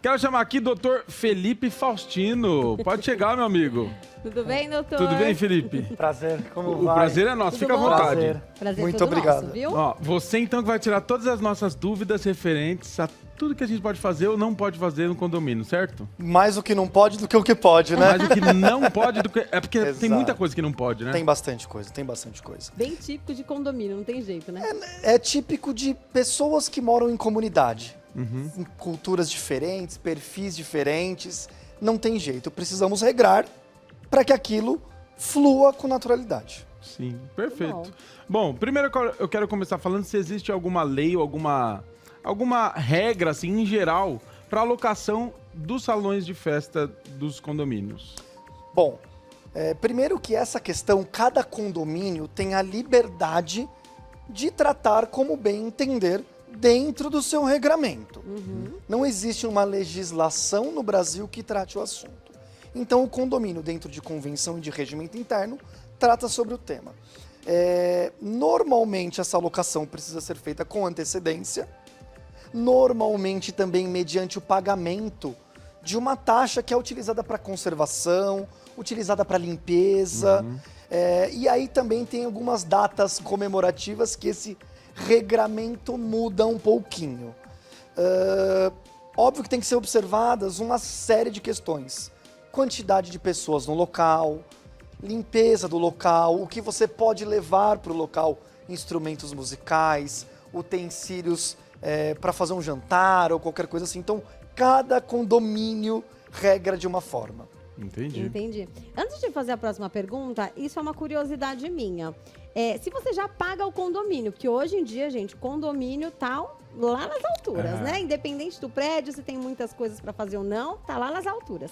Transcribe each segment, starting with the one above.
Quero chamar aqui Dr. Felipe Faustino. Pode chegar, meu amigo. Tudo bem, doutor? Tudo bem, Felipe? Prazer, como O vai? prazer é nosso, Tudo fica à bom? vontade. Prazer Muito todo obrigado. nosso, viu? Ó, você então que vai tirar todas as nossas dúvidas referentes a tudo que a gente pode fazer ou não pode fazer no condomínio, certo? Mais o que não pode do que o que pode, né? Mas o que não pode, é porque tem Exato. muita coisa que não pode, né? Tem bastante coisa. Bem típico de condomínio, não tem jeito, né? É típico de pessoas que moram em comunidade. Em culturas diferentes, perfis diferentes. Não tem jeito. Precisamos regrar para que aquilo flua com naturalidade. Sim, perfeito. Bom, primeiro eu quero começar falando se existe alguma lei ou alguma regra, assim, em geral, para alocação dos salões de festa dos condomínios. Bom, primeiro que essa questão, cada condomínio tem a liberdade de tratar como bem entender dentro do seu regramento. Não existe uma legislação no Brasil que trate o assunto. Então, o condomínio, dentro de convenção e de regimento interno, trata sobre o tema. Normalmente, essa alocação precisa ser feita com antecedência. Normalmente, também mediante o pagamento de uma taxa que é utilizada para conservação, utilizada para limpeza. E aí também tem algumas datas comemorativas que esse regramento muda um pouquinho. Óbvio que tem que ser observadas uma série de questões. Quantidade de pessoas no local, limpeza do local, o que você pode levar para o local, instrumentos musicais, utensílios para fazer um jantar ou qualquer coisa assim. Então, cada condomínio regra de uma forma. Entendi. Antes de fazer a próxima pergunta, isso é uma curiosidade minha. Se você já paga o condomínio, porque hoje em dia, gente, condomínio tá lá nas alturas, né? Independente do prédio, se tem muitas coisas para fazer ou não, tá lá nas alturas.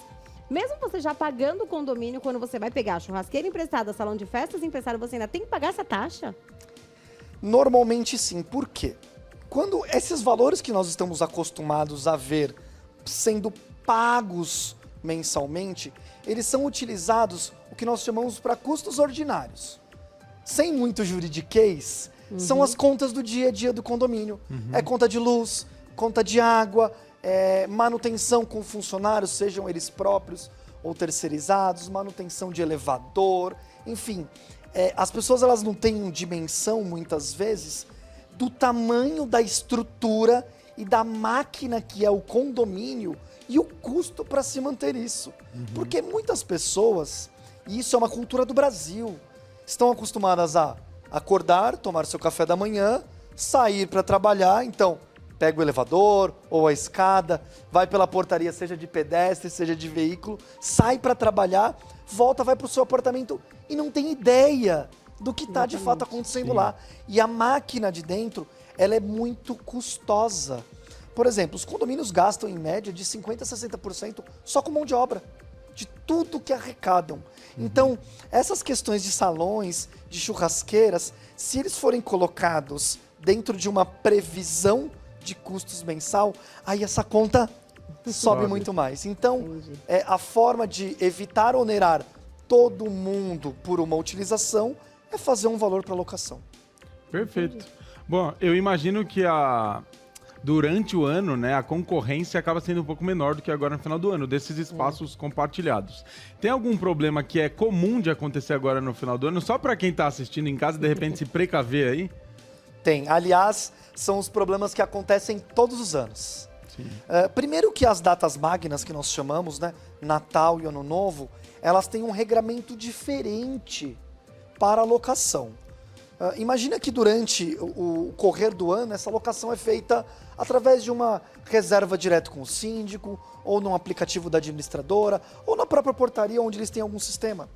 Mesmo você já pagando o condomínio, quando você vai pegar a churrasqueira emprestada, salão de festas emprestado, você ainda tem que pagar essa taxa? Normalmente sim. Por quê? Quando esses valores que nós estamos acostumados a ver sendo pagos mensalmente, eles são utilizados, o que nós chamamos para custos ordinários. Sem muito juridiquês, são as contas do dia a dia do condomínio. É conta de luz, conta de água, manutenção com funcionários, sejam eles próprios ou terceirizados, manutenção de elevador, enfim. As pessoas elas não têm dimensão, muitas vezes, do tamanho da estrutura e da máquina que é o condomínio e o custo para se manter isso. Porque muitas pessoas, e isso é uma cultura do Brasil, estão acostumadas a acordar, tomar seu café da manhã, sair para trabalhar, então pega o elevador ou a escada, vai pela portaria, seja de pedestre, seja de veículo, sai para trabalhar, volta, vai para o seu apartamento e não tem ideia do que está de fato acontecendo lá. E a máquina de dentro, ela é muito custosa. Por exemplo, os condomínios gastam em média de 50% a 60% só com mão de obra, de tudo que arrecadam. Então, essas questões de salões, de churrasqueiras, se eles forem colocados dentro de uma previsão de custos mensal, aí essa conta sobe muito mais. Então, a forma de evitar onerar todo mundo por uma utilização é fazer um valor para locação. Perfeito. Bom, eu imagino que durante o ano, né, a concorrência acaba sendo um pouco menor do que agora no final do ano, desses espaços compartilhados. Tem algum problema que é comum de acontecer agora no final do ano, só para quem está assistindo em casa, de repente se precaver aí? Tem. Aliás, são os problemas que acontecem todos os anos. Primeiro que as datas magnas que nós chamamos, né, Natal e Ano Novo, elas têm um regramento diferente para a locação. Imagina que durante o correr do ano, essa locação é feita através de uma reserva direto com o síndico, ou num aplicativo da administradora, ou na própria portaria onde eles têm algum sistema.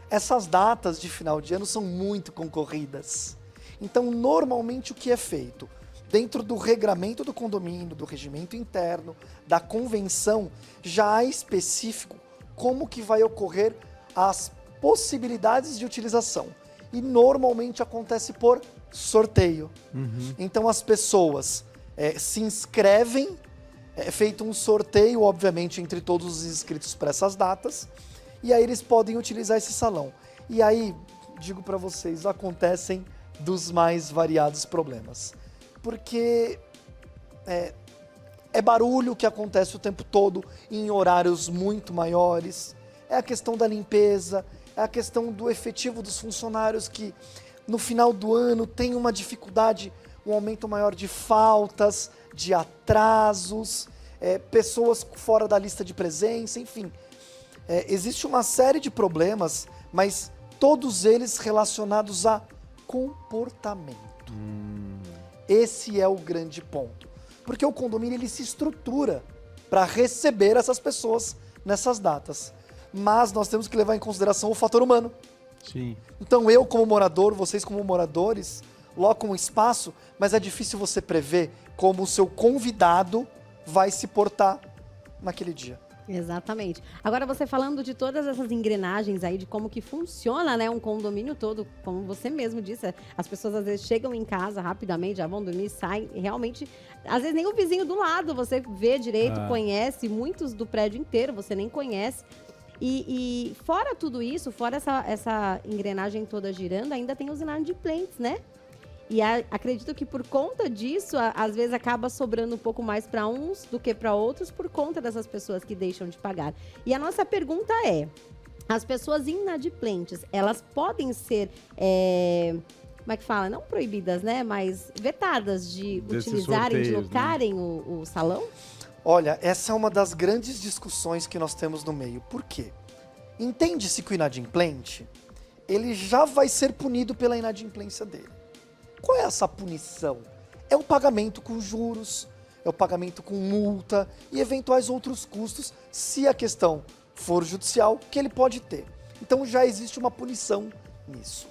Essas datas de final de ano são muito concorridas. Então, normalmente, o que é feito? Dentro do regramento do condomínio, do regimento interno, da convenção, já há específico como que vai ocorrer as possibilidades de utilização. E normalmente acontece por sorteio. Então as pessoas se inscrevem, é feito um sorteio, obviamente, entre todos os inscritos para essas datas, e aí eles podem utilizar esse salão. E aí, digo para vocês, acontecem dos mais variados problemas. Porque É barulho que acontece o tempo todo em horários muito maiores. É a questão da limpeza, é a questão do efetivo dos funcionários que no final do ano tem uma dificuldade, um aumento maior de faltas, de atrasos, pessoas fora da lista de presença, enfim. Existe uma série de problemas, mas todos eles relacionados a comportamento. Esse é o grande ponto. Porque o condomínio ele se estrutura para receber essas pessoas nessas datas. Mas nós temos que levar em consideração o fator humano. Sim. Então eu como morador, vocês como moradores, locam um espaço, mas é difícil você prever como o seu convidado vai se portar naquele dia. Exatamente. Agora, você falando de todas essas engrenagens aí, de como que funciona, né, um condomínio todo, como você mesmo disse, as pessoas às vezes chegam em casa rapidamente, já vão dormir, saem, e realmente, às vezes nem o vizinho do lado você vê direito, conhece, muitos do prédio inteiro você nem conhece. E fora tudo isso, fora essa engrenagem toda girando, ainda tem os inadimplentes, né? E acredito que por conta disso, às vezes acaba sobrando um pouco mais para uns do que para outros, por conta dessas pessoas que deixam de pagar. E a nossa pergunta é, as pessoas inadimplentes, elas podem ser, como é que fala? Não proibidas, né? Mas vetadas de Desses utilizarem, de sorteios, locarem o salão? Olha, essa é uma das grandes discussões que nós temos no meio. Por quê? Entende-se que o inadimplente, ele já vai ser punido pela inadimplência dele. Qual é essa punição? É o pagamento com juros, é o pagamento com multa e eventuais outros custos, se a questão for judicial, que ele pode ter. Então já existe uma punição nisso.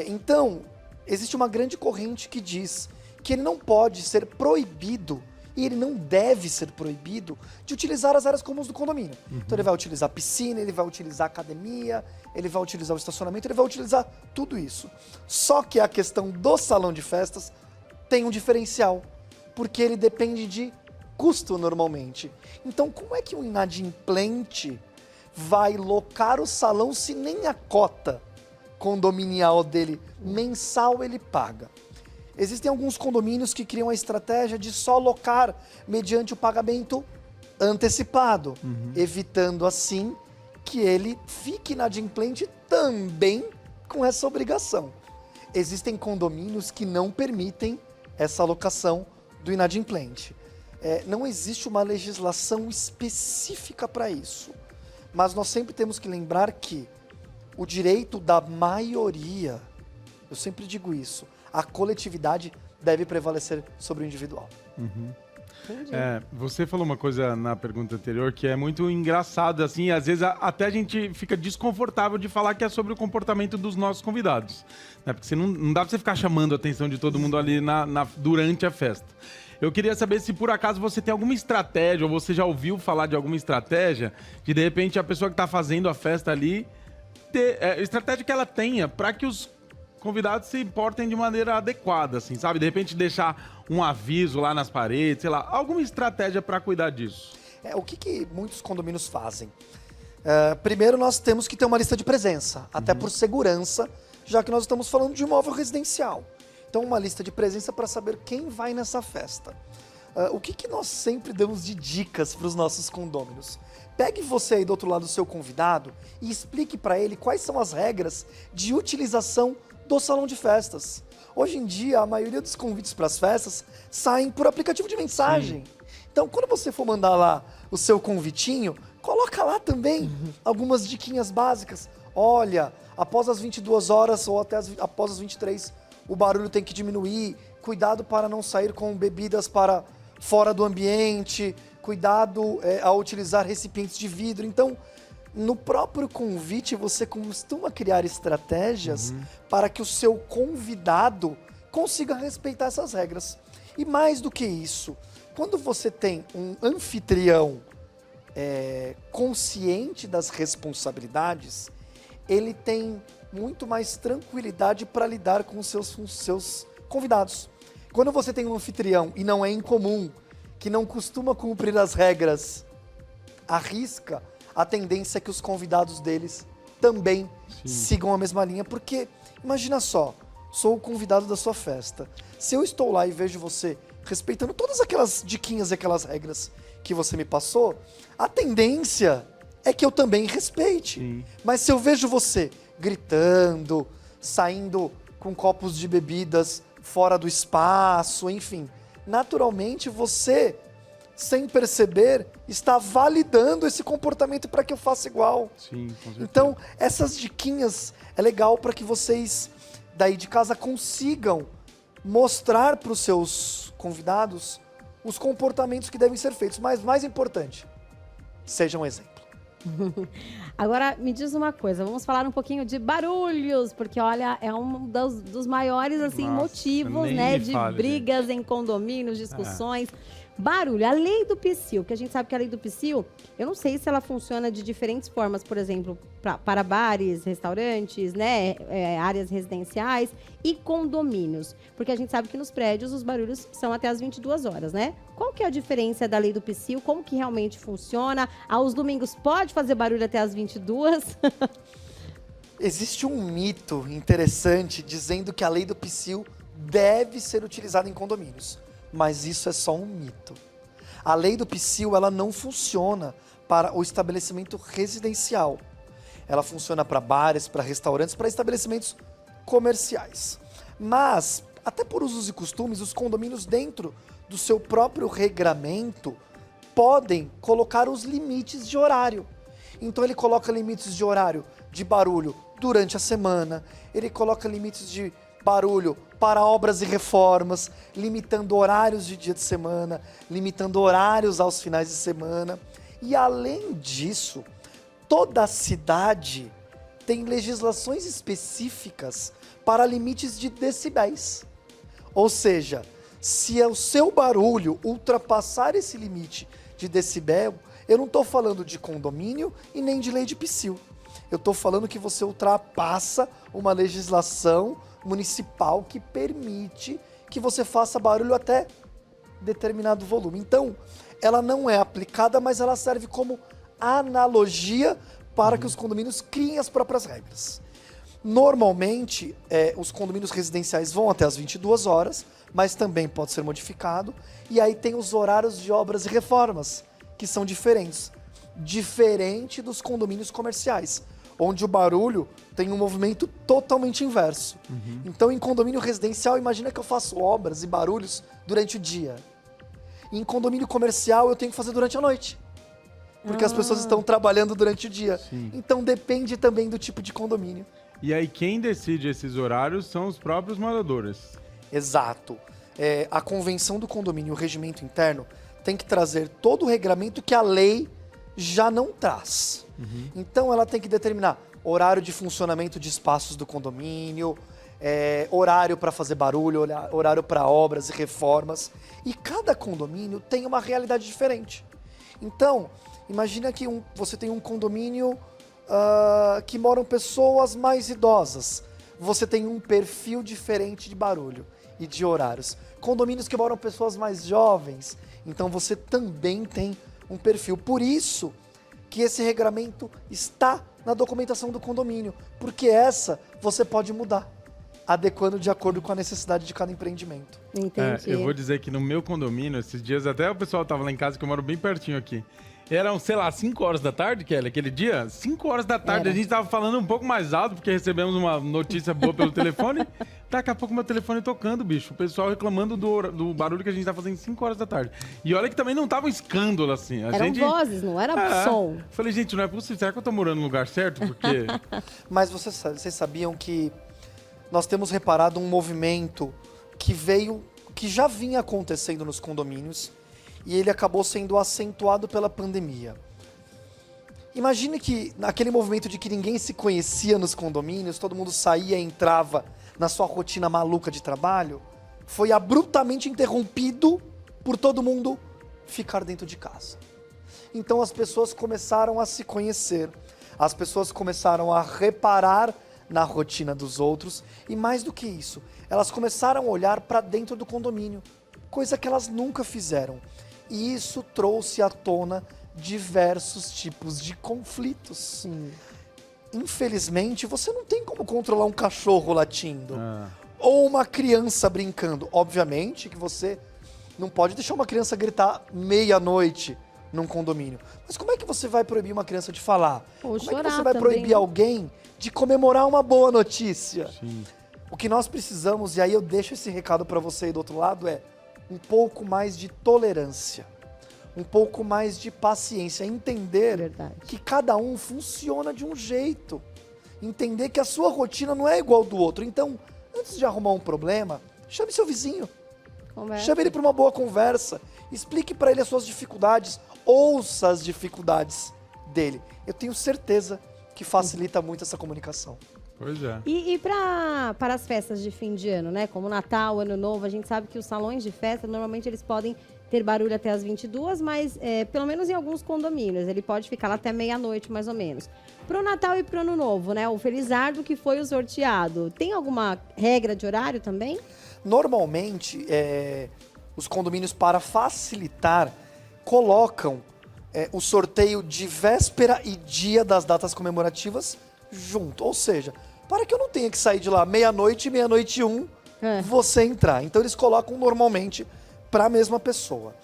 Então, existe uma grande corrente que diz que ele não pode ser proibido e ele não deve ser proibido de utilizar as áreas comuns do condomínio. Então ele vai utilizar a piscina, ele vai utilizar a academia, ele vai utilizar o estacionamento, ele vai utilizar tudo isso. Só que a questão do salão de festas tem um diferencial, porque ele depende de custo normalmente. Então como é que um inadimplente vai locar o salão se nem a cota condominial dele mensal ele paga? Existem alguns condomínios que criam a estratégia de só locar mediante o pagamento antecipado, evitando assim que ele fique inadimplente também com essa obrigação. Existem condomínios que não permitem essa alocação do inadimplente. Não existe uma legislação específica para isso, mas nós sempre temos que lembrar que o direito da maioria, eu sempre digo isso, a coletividade deve prevalecer sobre o individual. Você falou uma coisa na pergunta anterior que é muito engraçado, assim, às vezes até a gente fica desconfortável de falar que é sobre o comportamento dos nossos convidados, né? Porque não dá pra você ficar chamando a atenção de todo mundo ali durante a festa. Eu queria saber se por acaso você tem alguma estratégia, ou você já ouviu falar de alguma estratégia, de repente a pessoa que tá fazendo a festa ali, estratégia que ela tenha para que os convidados se portem de maneira adequada, assim, sabe? De repente deixar um aviso lá nas paredes, sei lá, alguma estratégia para cuidar disso. O que muitos condomínios fazem? Primeiro nós temos que ter uma lista de presença, até por segurança, já que nós estamos falando de imóvel residencial. Então uma lista de presença para saber quem vai nessa festa. O que nós sempre damos de dicas para os nossos condôminos? Pegue você aí do outro lado do seu convidado e explique para ele quais são as regras de utilização do salão de festas. Hoje em dia, a maioria dos convites para as festas saem por aplicativo de mensagem. Então, quando você for mandar lá o seu convitinho, coloca lá também algumas diquinhas básicas. Olha, após as 22 horas ou até após as 23, o barulho tem que diminuir. Cuidado para não sair com bebidas para fora do ambiente. Cuidado ao utilizar recipientes de vidro. Então, no próprio convite, você costuma criar estratégias para que o seu convidado consiga respeitar essas regras. E mais do que isso, quando você tem um anfitrião consciente das responsabilidades, ele tem muito mais tranquilidade para lidar com os seus convidados. Quando você tem um anfitrião, e não é incomum, que não costuma cumprir as regras à risca, a tendência é que os convidados deles também sigam a mesma linha, porque imagina só, sou o convidado da sua festa. Se eu estou lá e vejo você respeitando todas aquelas diquinhas e aquelas regras que você me passou, a tendência é que eu também respeite. Sim. Mas se eu vejo você gritando, saindo com copos de bebidas fora do espaço, enfim, naturalmente você, sem perceber, está validando esse comportamento para que eu faça igual. Sim, com certeza. Então, essas diquinhas é legal para que vocês daí de casa consigam mostrar para os seus convidados os comportamentos que devem ser feitos. Mas mais importante, seja um exemplo. Agora, me diz uma coisa, vamos falar um pouquinho de barulhos, porque, olha, é um dos maiores, assim, Nossa, motivos, nem né, me de fale, brigas em condomínios, discussões. Barulho, a lei do PSIL, que a gente sabe que a lei do PSIL, eu não sei se ela funciona de diferentes formas, por exemplo, para bares, restaurantes, né, áreas residenciais e condomínios. Porque a gente sabe que nos prédios os barulhos são até as 22 horas, né? Qual que é a diferença da lei do PSIL? Como que realmente funciona? Aos domingos pode fazer barulho até as 22? Existe um mito interessante dizendo que a lei do PSIL deve ser utilizada em condomínios. Mas isso é só um mito. A lei do PSIL, ela não funciona para o estabelecimento residencial. Ela funciona para bares, para restaurantes, para estabelecimentos comerciais. Mas, até por usos e costumes, os condomínios dentro do seu próprio regramento podem colocar os limites de horário. Então ele coloca limites de horário de barulho durante a semana, ele coloca limites de barulho para obras e reformas, limitando horários de dia de semana, limitando horários aos finais de semana. E além disso, toda a cidade tem legislações específicas para limites de decibéis. Ou seja, se o seu barulho ultrapassar esse limite de decibel, eu não estou falando de condomínio e nem de lei de PSIL. Eu estou falando que você ultrapassa uma legislação municipal que permite que você faça barulho até determinado volume. Então, ela não é aplicada, mas ela serve como analogia para que os condomínios criem as próprias regras. Normalmente, os condomínios residenciais vão até as 22 horas, mas também pode ser modificado. E aí tem os horários de obras e reformas, que são diferentes. Diferente dos condomínios comerciais, onde o barulho tem um movimento totalmente inverso. Então, em condomínio residencial, imagina que eu faço obras e barulhos durante o dia. E em condomínio comercial, eu tenho que fazer durante a noite. Porque as pessoas estão trabalhando durante o dia. Sim. Então, depende também do tipo de condomínio. E aí quem decide esses horários são os próprios moradores. Exato. A convenção do condomínio, o regimento interno, tem que trazer todo o regramento que a lei já não traz. Então ela tem que determinar horário de funcionamento de espaços do condomínio, horário para fazer barulho, horário para obras e reformas. E cada condomínio tem uma realidade diferente. Então, imagina que você tem um condomínio que moram pessoas mais idosas. Você tem um perfil diferente de barulho e de horários. Condomínios que moram pessoas mais jovens, então você também tem um perfil. Por isso que esse regramento está na documentação do condomínio, porque essa você pode mudar, adequando de acordo com a necessidade de cada empreendimento. Entendi. Eu vou dizer que no meu condomínio, esses dias até o pessoal tava lá em casa, que eu moro bem pertinho aqui. Eram, sei lá, 5 horas da tarde, Kelly, aquele dia? 5 horas da tarde, Era. a gente tava falando um pouco mais alto, porque recebemos uma notícia boa pelo telefone. Daqui a pouco meu telefone tocando, bicho. O pessoal reclamando do barulho que a gente tá fazendo 5 horas da tarde. E olha que também não tava um escândalo, assim. Eram vozes, não era som. Falei, gente, não é possível. Será que eu tô morando no lugar certo? Porque... Mas vocês sabiam que nós temos reparado um movimento que já vinha acontecendo nos condomínios, e ele acabou sendo acentuado pela pandemia. Imagine que naquele movimento de que ninguém se conhecia nos condomínios, todo mundo saía e entrava na sua rotina maluca de trabalho, foi abruptamente interrompido por todo mundo ficar dentro de casa. Então as pessoas começaram a se conhecer, as pessoas começaram a reparar na rotina dos outros, e mais do que isso, elas começaram a olhar para dentro do condomínio, coisa que elas nunca fizeram. E isso trouxe à tona diversos tipos de conflitos. Sim. Infelizmente, você não tem como controlar um cachorro latindo ou uma criança brincando. Obviamente que você não pode deixar uma criança gritar meia-noite num condomínio. Mas como é que você vai proibir uma criança de falar? Ou Como é que chorar você vai também, proibir né? alguém de comemorar uma boa notícia? Sim. O que nós precisamos, e aí eu deixo esse recado para você aí do outro lado, é um pouco mais de tolerância, um pouco mais de paciência, entender Verdade. que cada um funciona de um jeito, entender que a sua rotina não é igual do outro. Então, antes de arrumar um problema, chame seu vizinho, Conversa. chame ele para uma boa conversa, explique para ele as suas dificuldades, ouça as dificuldades dele. Eu tenho certeza que facilita muito essa comunicação. Pois é. E para as festas de fim de ano, né? Como Natal, Ano Novo, a gente sabe que os salões de festa, normalmente eles podem ter barulho até as 22, mas pelo menos em alguns condomínios, ele pode ficar lá até meia-noite, mais ou menos. Pro Natal e pro Ano Novo, né? O Felizardo que foi o sorteado, tem alguma regra de horário também? Normalmente, os condomínios, para facilitar, colocam o sorteio de véspera e dia das datas comemorativas junto. Ou seja, para que eu não tenha que sair de lá meia-noite e meia-noite e um, você entrar. Então, eles colocam normalmente para a mesma pessoa.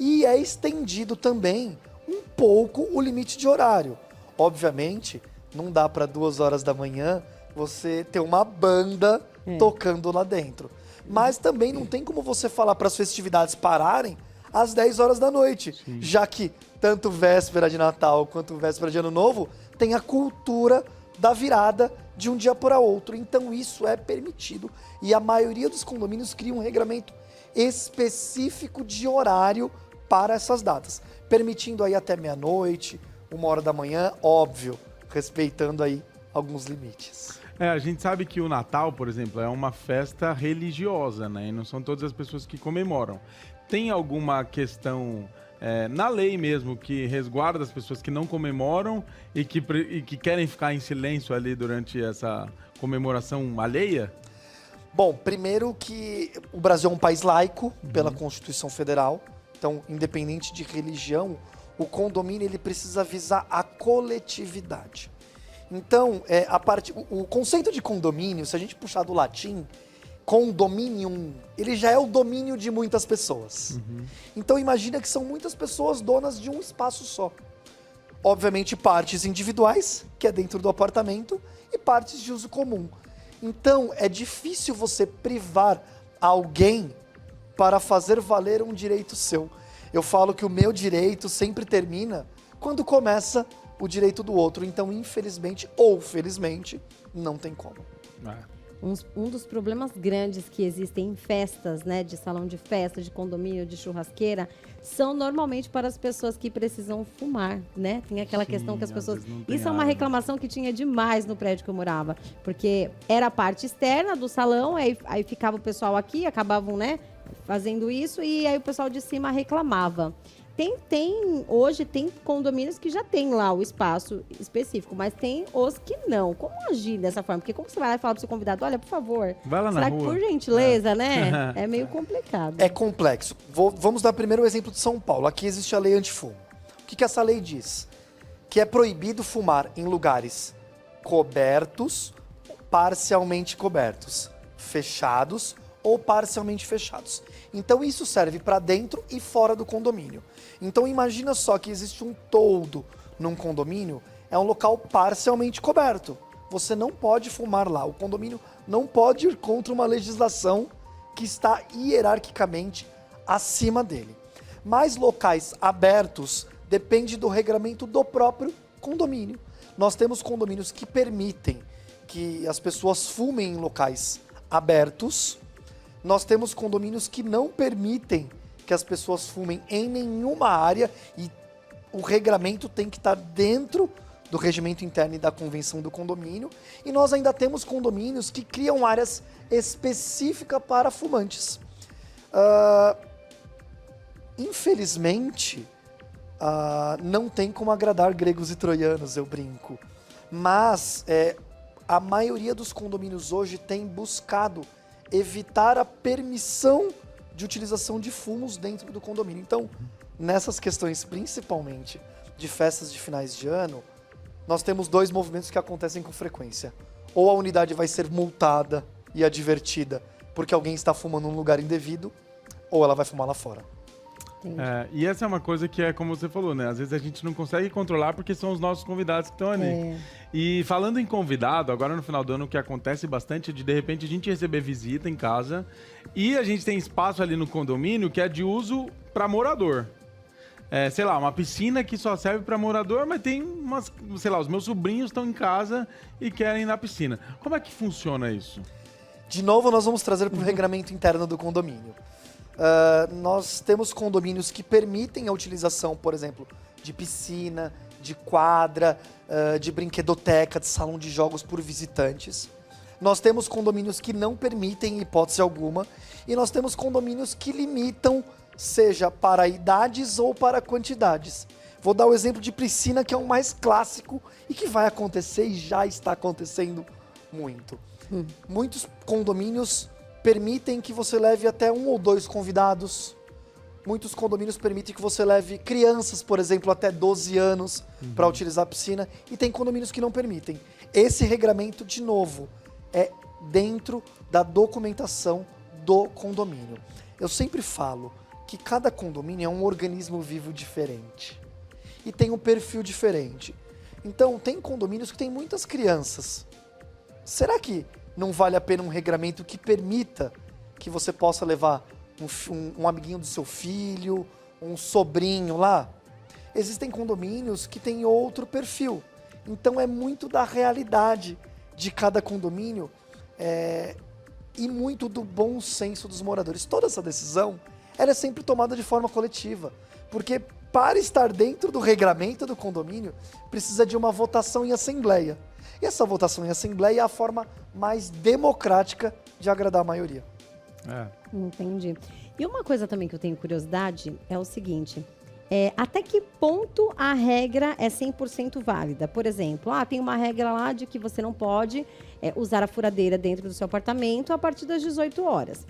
E é estendido também um pouco o limite de horário. Obviamente, não dá para 2 horas da manhã você ter uma banda tocando lá dentro. Mas também não tem como você falar para as festividades pararem às 10 horas da noite, já que tanto véspera de Natal quanto véspera de Ano Novo tem a cultura da virada de um dia para outro. Então isso é permitido e a maioria dos condomínios cria um regramento específico de horário para essas datas, permitindo aí até meia-noite, 1 hora da manhã, óbvio, respeitando aí alguns limites. A gente sabe que o Natal, por exemplo, é uma festa religiosa, né? E não são todas as pessoas que comemoram. Tem alguma questão na lei mesmo que resguarda as pessoas que não comemoram e que querem ficar em silêncio ali durante essa comemoração alheia? Bom, primeiro que o Brasil é um país laico pela Constituição Federal, então, independente de religião, o condomínio ele precisa visar a coletividade. Então, o conceito de condomínio, se a gente puxar do latim, condominium, ele já é o domínio de muitas pessoas. Então, imagina que são muitas pessoas donas de um espaço só. Obviamente, partes individuais, que é dentro do apartamento, e partes de uso comum. Então, é difícil você privar alguém para fazer valer um direito seu. Eu falo que o meu direito sempre termina quando começa o direito do outro. Então, infelizmente ou felizmente, não tem como. Um dos problemas grandes que existem em festas, né, de salão de festa, de condomínio, de churrasqueira, são normalmente para as pessoas que precisam fumar, né? Tem aquela questão que as pessoas... Isso é uma reclamação que tinha demais no prédio que eu morava, porque era a parte externa do salão, aí ficava o pessoal aqui, acabavam, né, fazendo isso, e aí o pessoal de cima reclamava. Hoje tem condomínios que já tem lá o espaço específico, mas tem os que não. Como agir dessa forma? Porque como você vai lá e fala pro seu convidado, olha, por favor, vai lá na será que rua, por gentileza, né? É meio complicado. É complexo. Vamos dar primeiro o exemplo de São Paulo. Aqui existe a lei antifumo. O que essa lei diz? Que é proibido fumar em lugares cobertos, parcialmente cobertos, fechados ou parcialmente fechados. Então isso serve para dentro e fora do condomínio. Então imagina só que existe um toldo num condomínio, é um local parcialmente coberto. Você não pode fumar lá. O condomínio não pode ir contra uma legislação que está hierarquicamente acima dele. Mas locais abertos depende do regramento do próprio condomínio. Nós temos condomínios que permitem que as pessoas fumem em locais abertos. Nós temos condomínios que não permitem que as pessoas fumem em nenhuma área e o regramento tem que estar dentro do regimento interno e da convenção do condomínio. E nós ainda temos condomínios que criam áreas específicas para fumantes. Infelizmente, não tem como agradar gregos e troianos, eu brinco. Mas a maioria dos condomínios hoje tem buscado evitar a permissão de utilização de fumos dentro do condomínio. Então, nessas questões, principalmente de festas de finais de ano, nós temos 2 movimentos que acontecem com frequência. Ou a unidade vai ser multada e advertida porque alguém está fumando num lugar indevido, ou ela vai fumar lá fora. E essa é uma coisa que é como você falou, né? Às vezes a gente não consegue controlar porque são os nossos convidados que estão ali. E falando em convidado, agora no final do ano o que acontece bastante é de repente a gente receber visita em casa e a gente tem espaço ali no condomínio que é de uso para morador. Sei lá, uma piscina que só serve para morador, mas tem umas, sei lá, os meus sobrinhos estão em casa e querem ir na piscina. Como é que funciona isso? De novo, nós vamos trazer para o regramento interno do condomínio. Nós temos condomínios que permitem a utilização, por exemplo, de piscina, de quadra, de brinquedoteca, de salão de jogos por visitantes. Nós temos condomínios que não permitem, em hipótese alguma, e nós temos condomínios que limitam, seja para idades ou para quantidades. Vou dar o exemplo de piscina, que é o mais clássico e que vai acontecer e já está acontecendo muito. Muitos condomínios permitem que você leve até 1 ou 2 convidados. Muitos condomínios permitem que você leve crianças, por exemplo, até 12 anos para utilizar a piscina. E tem condomínios que não permitem. Esse regramento, de novo, é dentro da documentação do condomínio. Eu sempre falo que cada condomínio é um organismo vivo diferente. E tem um perfil diferente. Então, tem condomínios que tem muitas crianças. Será que não vale a pena um regramento que permita que você possa levar um amiguinho do seu filho, um sobrinho lá? Existem condomínios que têm outro perfil. Então é muito da realidade de cada condomínio e muito do bom senso dos moradores. Toda essa decisão ela é sempre tomada de forma coletiva. Porque para estar dentro do regramento do condomínio, precisa de uma votação em assembleia. E essa votação em assembleia é a forma mais democrática de agradar a maioria. Entendi. E uma coisa também que eu tenho curiosidade é o seguinte, até que ponto a regra é 100% válida? Por exemplo, tem uma regra lá de que você não pode usar a furadeira dentro do seu apartamento a partir das 18 horas.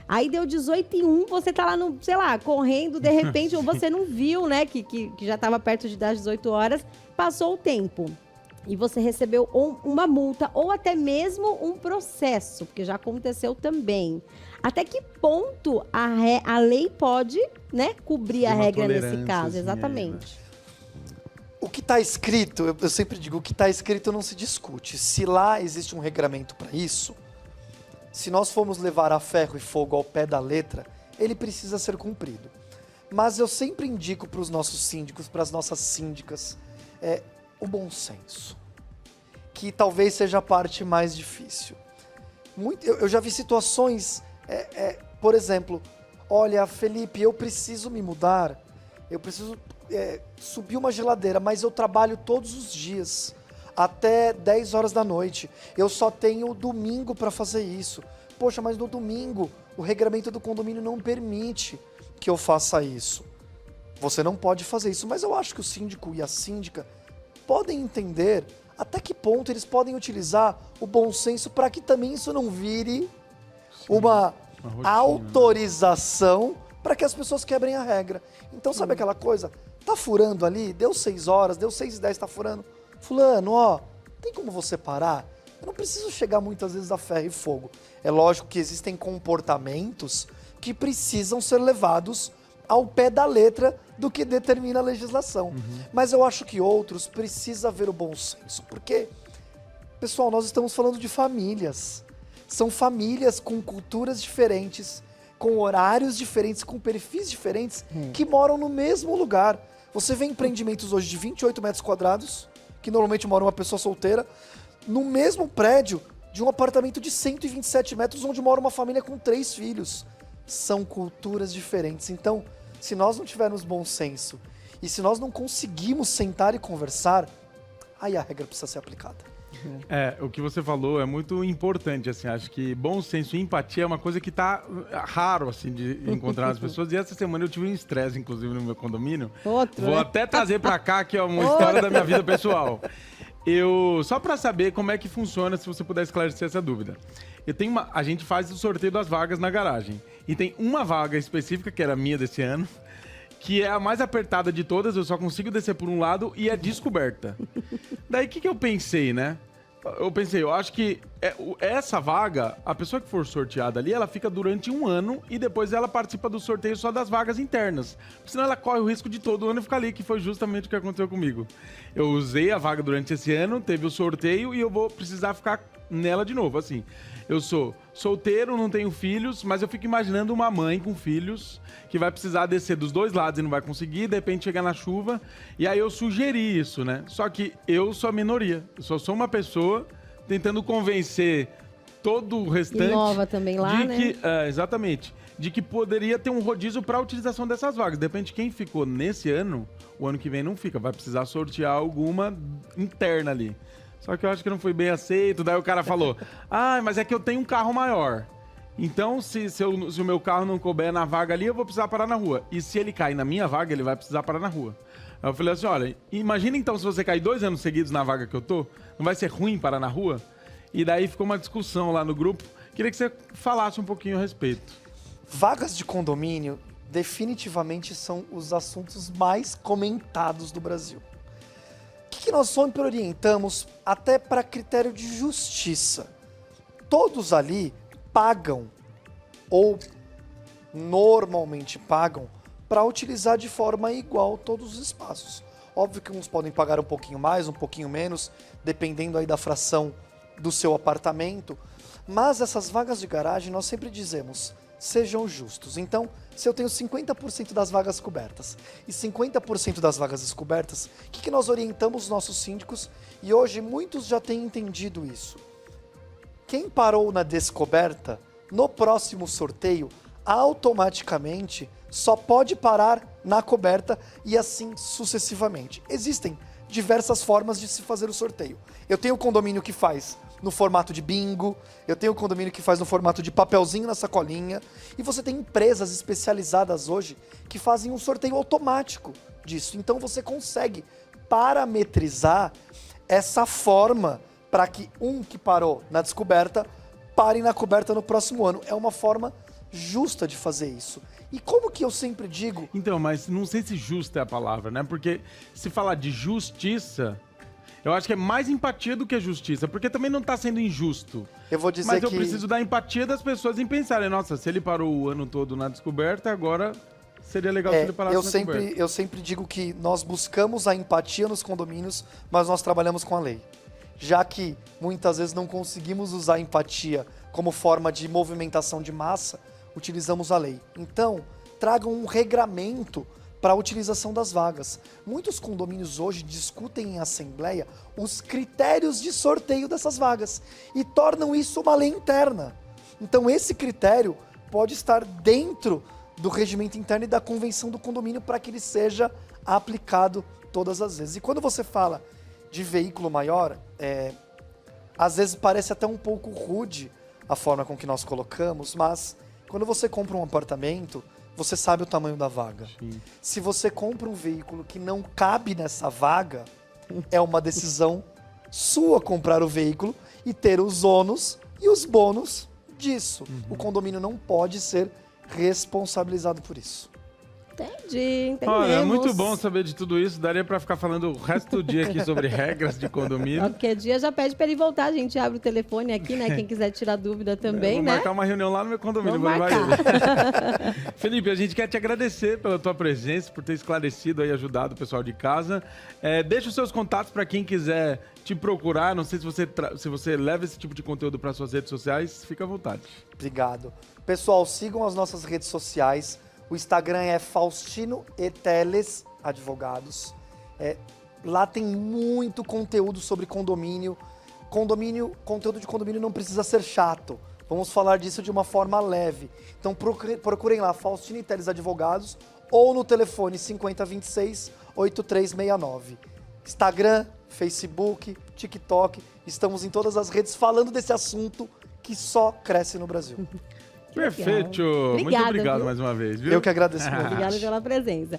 Aí deu 18h01, você tá lá, sei lá, correndo, de repente, ou você não viu, né, que já estava perto de das 18 horas, passou o tempo. E você recebeu uma multa ou até mesmo um processo, porque já aconteceu também. Até que ponto a lei pode, né, cobrir a regra nesse caso? Exatamente. O que está escrito, eu sempre digo, o que está escrito não se discute. Se lá existe um regramento para isso, se nós formos levar a ferro e fogo ao pé da letra, ele precisa ser cumprido. Mas eu sempre indico para os nossos síndicos, para as nossas síndicas, o bom senso, que talvez seja a parte mais difícil. Eu já vi situações, por exemplo, olha, Felipe, eu preciso me mudar, eu preciso subir uma geladeira, mas eu trabalho todos os dias, até 10 horas da noite. Eu só tenho domingo para fazer isso. Poxa, mas no domingo o regramento do condomínio não permite que eu faça isso. Você não pode fazer isso, mas eu acho que o síndico e a síndica podem entender até que ponto eles podem utilizar o bom senso para que também isso não vire uma rotina, autorização para que as pessoas quebrem a regra. Então, sabe aquela coisa? Tá furando ali, deu 6 horas, deu 6h10, tá furando. Fulano, tem como você parar? Eu não preciso chegar muitas vezes a ferro e fogo. É lógico que existem comportamentos que precisam ser levados ao pé da letra do que determina a legislação. Mas eu acho que outros precisam haver o bom senso. Porque, pessoal, nós estamos falando de famílias. São famílias com culturas diferentes, com horários diferentes, com perfis diferentes, que moram no mesmo lugar. Você vê empreendimentos hoje de 28 metros quadrados, que normalmente mora uma pessoa solteira, no mesmo prédio de um apartamento de 127 metros, onde mora uma família com 3 filhos. São culturas diferentes. Então, se nós não tivermos bom senso e se nós não conseguimos sentar e conversar, aí a regra precisa ser aplicada. O que você falou é muito importante, assim, acho que bom senso e empatia é uma coisa que tá raro, assim, de encontrar nas pessoas, e essa semana eu tive um estresse, inclusive, no meu condomínio. Vou até trazer pra cá, aqui, ó, uma história da minha vida pessoal. Só pra saber como é que funciona, se você puder esclarecer essa dúvida. A gente faz o sorteio das vagas na garagem, e tem uma vaga específica, que era a minha desse ano, que é a mais apertada de todas, eu só consigo descer por um lado e é descoberta. Daí o que eu pensei, né? Eu acho que essa vaga, a pessoa que for sorteada ali, ela fica durante um ano e depois ela participa do sorteio só das vagas internas. Senão ela corre o risco de todo ano ficar ali, que foi justamente o que aconteceu comigo. Eu usei a vaga durante esse ano, teve o sorteio e eu vou precisar ficar nela de novo, assim. Eu sou solteiro, não tenho filhos, mas eu fico imaginando uma mãe com filhos que vai precisar descer dos dois lados e não vai conseguir, de repente chegar na chuva. E aí eu sugeri isso, né? Só que eu sou a minoria. Eu só sou uma pessoa tentando convencer todo o restante... E nova também lá, de né? que, exatamente. De que poderia ter um rodízio para a utilização dessas vagas. De repente, quem ficou nesse ano, o ano que vem não fica. Vai precisar sortear alguma interna ali. Só que eu acho que não foi bem aceito. Daí o cara falou, mas é que eu tenho um carro maior. Então, se o meu carro não couber na vaga ali, eu vou precisar parar na rua. E se ele cair na minha vaga, ele vai precisar parar na rua. Aí eu falei assim, olha, imagina então se você cair 2 anos seguidos na vaga que eu tô, não vai ser ruim parar na rua? E daí ficou uma discussão lá no grupo. Queria que você falasse um pouquinho a respeito. Vagas de condomínio definitivamente são os assuntos mais comentados do Brasil. O que nós sempre orientamos, até para critério de justiça? Todos ali pagam, ou normalmente pagam, para utilizar de forma igual todos os espaços. Óbvio que uns podem pagar um pouquinho mais, um pouquinho menos, dependendo aí da fração do seu apartamento, mas essas vagas de garagem nós sempre dizemos, sejam justos. Então, se eu tenho 50% das vagas cobertas e 50% das vagas descobertas, o que nós orientamos os nossos síndicos? E hoje muitos já têm entendido isso. Quem parou na descoberta, no próximo sorteio, automaticamente só pode parar na coberta e assim sucessivamente. Existem diversas formas de se fazer o sorteio. Eu tenho um condomínio que faz no formato de bingo, eu tenho um condomínio que faz no formato de papelzinho na sacolinha, e você tem empresas especializadas hoje que fazem um sorteio automático disso. Então você consegue parametrizar essa forma para que um que parou na descoberta pare na coberta no próximo ano. É uma forma justa de fazer isso. E como que eu sempre digo... Então, mas não sei se justa é a palavra, né? Porque se falar de justiça, eu acho que é mais empatia do que justiça, porque também não tá sendo injusto. Eu vou dizer mas eu que... preciso da empatia das pessoas em pensarem, nossa, se ele parou o ano todo na descoberta, agora seria legal se ele parasse na coberta. Eu sempre digo que nós buscamos a empatia nos condomínios, mas nós trabalhamos com a lei. Já que muitas vezes não conseguimos usar a empatia como forma de movimentação de massa, utilizamos a lei. Então, tragam um regramento para a utilização das vagas. Muitos condomínios hoje discutem em assembleia os critérios de sorteio dessas vagas e tornam isso uma lei interna. Então, esse critério pode estar dentro do regimento interno e da convenção do condomínio para que ele seja aplicado todas as vezes. E quando você fala de veículo maior, às vezes parece até um pouco rude a forma com que nós colocamos, mas quando você compra um apartamento, você sabe o tamanho da vaga. Sim. Se você compra um veículo que não cabe nessa vaga, é uma decisão sua comprar o veículo e ter os ônus e os bônus disso. O condomínio não pode ser responsabilizado por isso. Entendi, entendemos. Olha, muito bom saber de tudo isso. Daria pra ficar falando o resto do dia aqui sobre regras de condomínio. Qualquer dia já pede pra ele voltar, a gente abre o telefone aqui, né? Quem quiser tirar dúvida também, vou né? marcar uma reunião lá no meu condomínio. Vamos vou levar marcar. ele. Felipe, a gente quer te agradecer pela tua presença, por ter esclarecido e ajudado o pessoal de casa. Deixa os seus contatos para quem quiser te procurar. Não sei se você leva esse tipo de conteúdo para suas redes sociais. Fica à vontade. Obrigado. Pessoal, sigam as nossas redes sociais. O Instagram é Faustino e Teles Advogados. Lá tem muito conteúdo sobre condomínio. Conteúdo de condomínio não precisa ser chato. Vamos falar disso de uma forma leve. Então procurem lá Faustino e Teles Advogados ou no telefone 5026-8369. Instagram, Facebook, TikTok. Estamos em todas as redes falando desse assunto que só cresce no Brasil. Perfeito. Muito Obrigada, obrigado viu? mais uma vez, viu? Eu que agradeço. Obrigada pela presença.